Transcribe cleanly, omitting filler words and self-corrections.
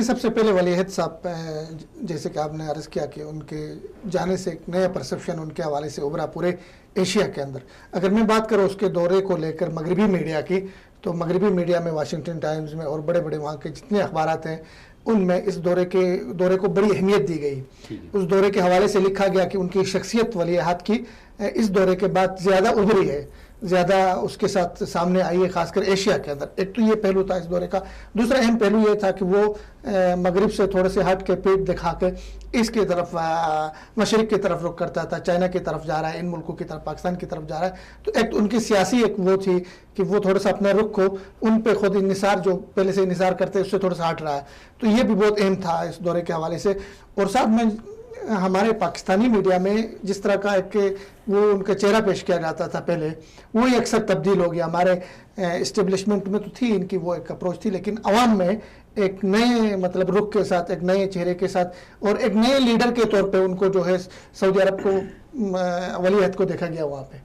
کہ سب سے پہلے ولی عہد صاحب جیسے کہ آپ نے عرض کیا کہ ان کے جانے سے ایک نیا پرسپشن ان کے حوالے سے ابھرا پورے ایشیا کے اندر. اگر میں بات کروں اس کے دورے کو لے کر مغربی میڈیا کی، تو مغربی میڈیا میں واشنگٹن ٹائمز میں اور بڑے بڑے وہاں کے جتنے اخبارات ہیں ان میں اس دورے کو بڑی اہمیت دی گئی. اس دورے کے حوالے سے لکھا گیا کہ ان کی شخصیت ولی عہد کی اس دورے کے بعد زیادہ ابھری ہے، زیادہ اس کے ساتھ سامنے آئی ہے، خاص کر ایشیا کے اندر. ایک تو یہ پہلو تھا اس دورے کا. دوسرا اہم پہلو یہ تھا کہ وہ مغرب سے تھوڑے سے ہٹ کے پیٹ دکھا کے اس کی طرف مشرق کی طرف رخ کرتا تھا، چائنا کی طرف جا رہا ہے، ان ملکوں کی طرف، پاکستان کی طرف جا رہا ہے. تو ایک ان کی سیاسی ایک وہ تھی کہ وہ تھوڑا سا اپنا رخ کو ان پہ خود انحصار جو پہلے سے انحصار کرتے اس سے تھوڑا سا ہٹ رہا ہے. تو یہ بھی بہت اہم تھا اس دورے کے حوالے سے. اور ساتھ میں ہمارے پاکستانی میڈیا میں جس طرح کا ایک وہ ان کا چہرہ پیش کیا جاتا تھا پہلے، وہی اکثر تبدیل ہو گیا. ہمارے اسٹیبلشمنٹ میں تو تھی ان کی وہ ایک اپروچ تھی، لیکن عوام میں ایک نئے مطلب رخ کے ساتھ، ایک نئے چہرے کے ساتھ اور ایک نئے لیڈر کے طور پہ ان کو جو ہے سعودی عرب کو ولی عہد کو دیکھا گیا وہاں پہ.